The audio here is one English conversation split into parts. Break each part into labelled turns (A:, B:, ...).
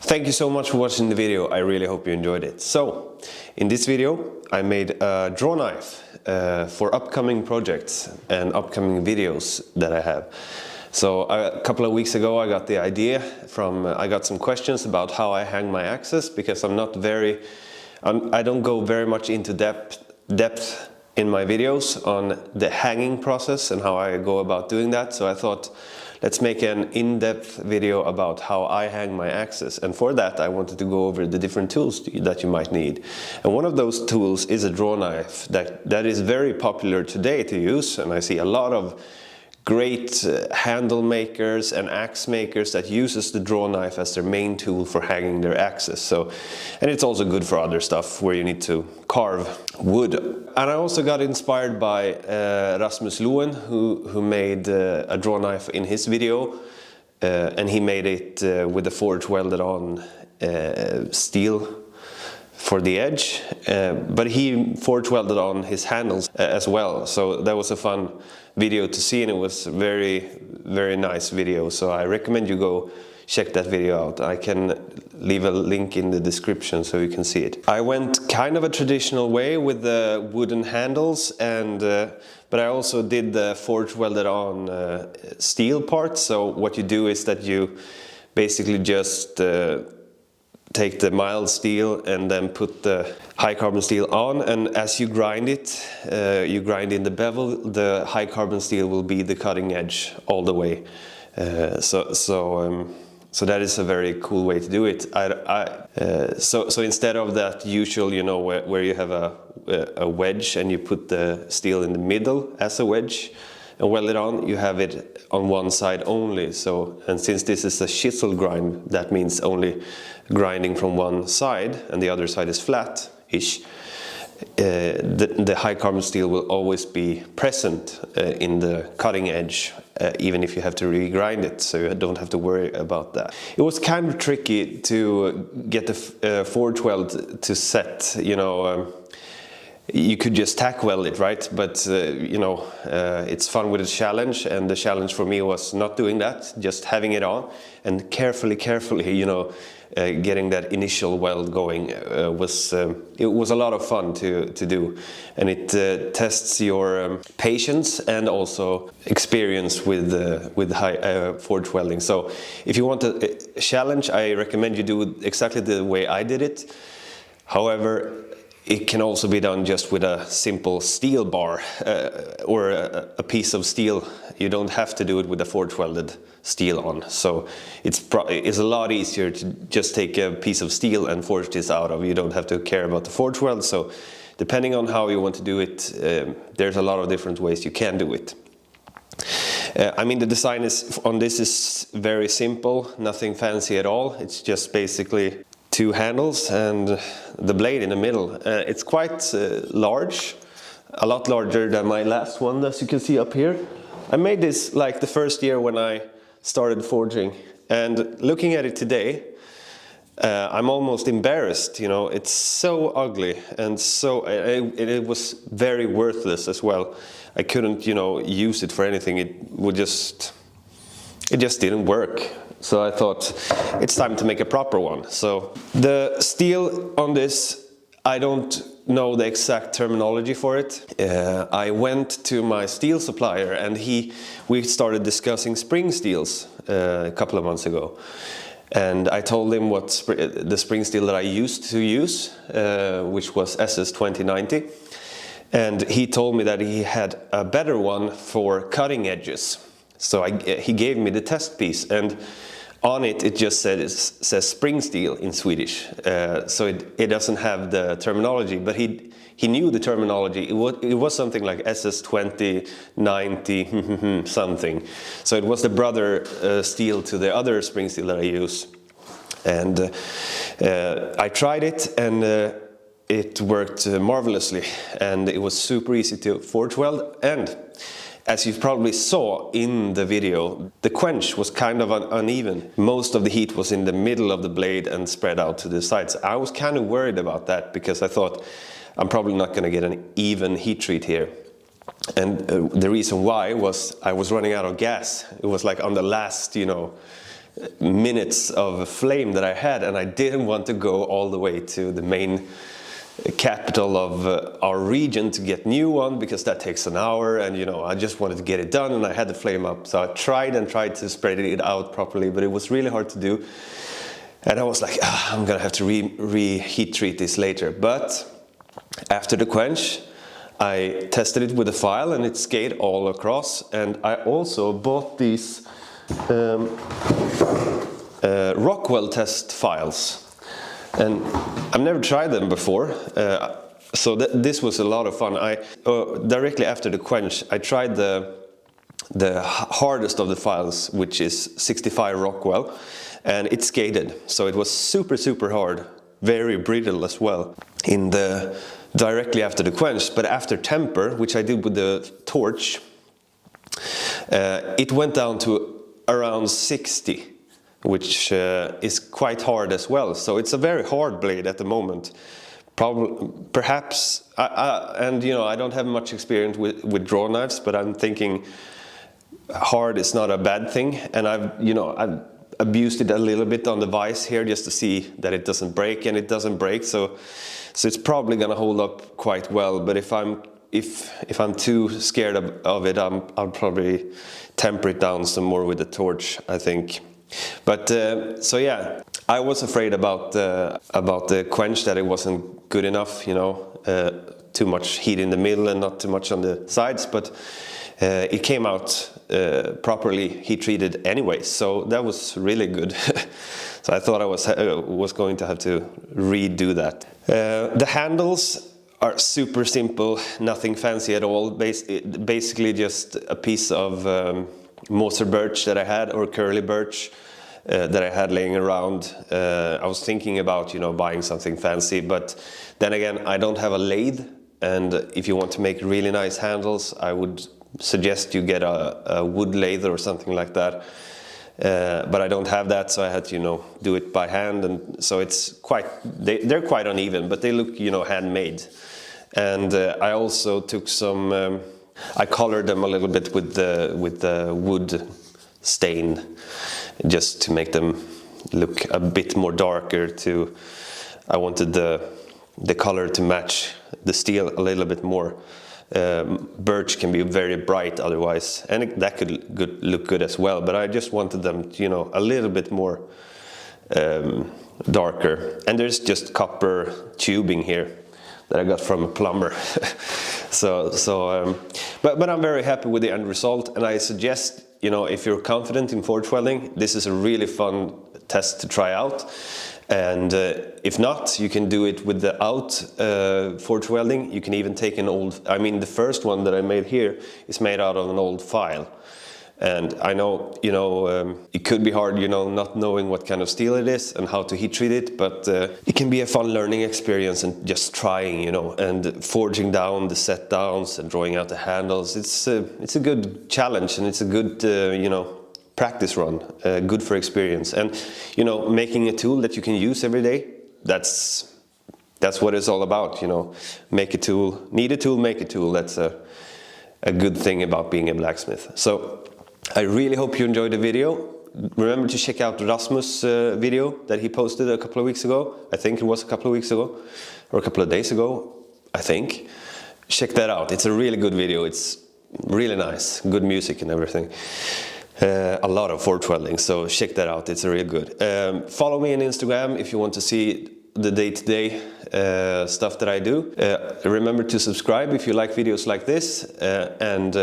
A: Thank you so much for watching the video. I really hope you enjoyed it. So, in this video I made a Drawknife for upcoming projects and upcoming videos that I have. So a couple of weeks ago I got the idea from, I got some questions about how I hang my axes, because I don't go very much into depth in my videos on the hanging process and how I go about doing that. So I thought, let's make an in-depth video about how I hang my axes, and for that I wanted to go over the different tools that you might need. And one of those tools is a Drawknife that is very popular today to use, and I see a lot of great handle makers and axe makers that uses the Drawknife as their main tool for hanging their axes. So, and it's also good for other stuff where you need to carve wood. And I also got inspired by Rasmus who made a Drawknife in his video, and he made it with the forge welded on steel for the edge, but he forge welded on his handles as well. So that was a fun video to see, and it was very nice video. So I recommend you go check that video out. I can leave a link in the description so you can see it. I went kind of a traditional way with the wooden handles, and but I also did the forge welded on steel part. So what you do is that you basically just take the mild steel and then put the high carbon steel on, and as you grind it, you grind in the bevel, the high carbon steel will be the cutting edge all the way. So that is a very cool way to do it. So instead of that usual, you know, where you have a wedge and you put the steel in the middle as a wedge and weld it on, you have it on one side only. So, and since this is a chisel grind, that means only grinding from one side and the other side is flat-ish. The high carbon steel will always be present in the cutting edge, even if you have to regrind it, so you don't have to worry about that. It was kind of tricky to get the forge weld to set, you know. You could just tack weld it, right? But you know, it's fun with a challenge, and the challenge for me was not doing that, just having it on and carefully, you know, getting that initial weld going. It was a lot of fun to do, and it tests your patience and also experience with high forge welding. So if you want a challenge, I recommend you do it exactly the way I did it. However, it can also be done just with a simple steel bar or a piece of steel. You don't have to do it with a forge welded steel on. So it's a lot easier to just take a piece of steel and forge this out of. You don't have to care about the forge weld. So depending on how you want to do it, there's a lot of different ways you can do it. I mean, the design on this is very simple, nothing fancy at all. It's just basically two handles and the blade in the middle. It's quite large, a lot larger than my last one, as you can see up here. I made this like the first year when I started forging, and looking at it today, I'm almost embarrassed, you know. It's so ugly, and so it was very worthless as well. I couldn't, you know, use it for anything. It just didn't work. So I thought, it's time to make a proper one. So the steel on this, I don't know the exact terminology for it. I went to my steel supplier, and we started discussing spring steels a couple of months ago. And I told him what the spring steel that I used to use, which was SS 2090. And he told me that he had a better one for cutting edges. So he gave me the test piece, and on it, it just says spring steel in Swedish, so it doesn't have the terminology, but he knew the terminology. It was something like SS 2090 something. So it was the brother steel to the other spring steel that I use, and I tried it, and it worked marvelously, and it was super easy to forge weld. And as you probably saw in the video, the quench was kind of uneven. Most of the heat was in the middle of the blade and spread out to the sides. I was kind of worried about that, because I thought I'm probably not going to get an even heat treat here. And the reason why was I was running out of gas. It was like on the last, you know, minutes of flame that I had, and I didn't want to go all the way to the main capital of our region to get new one, because that takes an hour, and you know, I just wanted to get it done, and I had the flame up. So I tried to spread it out properly, but it was really hard to do. And I was like, I'm gonna have to heat treat this later. But after the quench, I tested it with a file, and it skate all across. And I also bought these Rockwell test files. And I've never tried them before, so this was a lot of fun. Directly after the quench, I tried the hardest of the files, which is 65 Rockwell, and it skated. So it was super hard, very brittle as well directly after the quench. But after temper, which I did with the torch, it went down to around 60. Which is quite hard as well. So it's a very hard blade at the moment. Perhaps, and you know, I don't have much experience with draw knives, but I'm thinking hard is not a bad thing. And I've abused it a little bit on the vise here just to see that it doesn't break, and it doesn't break. So it's probably gonna hold up quite well. But if I'm too scared of it, I'll probably temper it down some more with the torch, I think. But so yeah, I was afraid about the quench, that it wasn't good enough, you know, too much heat in the middle and not too much on the sides, but it came out properly heat treated anyway, so that was really good. So I thought I was going to have to redo that. The handles are super simple, nothing fancy at all. Basically just a piece of Moser birch that I had, or curly birch that I had laying around. I was thinking about, you know, buying something fancy, but then again, I don't have a lathe, and if you want to make really nice handles, I would suggest you get a wood lathe or something like that. But I don't have that, so I had to, you know, do it by hand, and so it's they're quite uneven, but they look, you know, handmade. And I also took some. I colored them a little bit with the wood stain, just to make them look a bit more darker. I wanted the color to match the steel a little bit more. Birch can be very bright otherwise, and that could look good as well. But I just wanted them, you know, a little bit more darker. And there's just copper tubing here that I got from a plumber. But I'm very happy with the end result, and I suggest, you know, if you're confident in forge welding, this is a really fun test to try out. And if not, you can do it without forge welding. You can even take an old, I mean, the first one that I made here is made out of an old file. And I know, you know, it could be hard, you know, not knowing what kind of steel it is and how to heat treat it, but it can be a fun learning experience, and just trying, you know, and forging down the set downs and drawing out the handles. It's a good challenge, and it's a good, you know, practice run, good for experience. And, you know, making a tool that you can use every day, that's what it's all about, you know. Make a tool, need a tool, make a tool. That's a good thing about being a blacksmith. So I really hope you enjoyed the video. Remember to check out Rasmus' video that he posted a couple of weeks ago. I think it was a couple of weeks ago, or a couple of days ago, I think. Check that out. It's a really good video. It's really nice. Good music and everything. A lot of forge welding, so check that out. It's really good. Follow me on Instagram if you want to see the day-to-day stuff that I do. Remember to subscribe if you like videos like this, and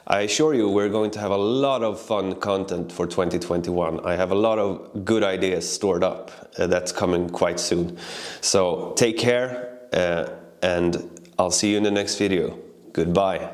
A: I assure you we're going to have a lot of fun content for 2021. I have a lot of good ideas stored up that's coming quite soon. So take care, and I'll see you in the next video. Goodbye.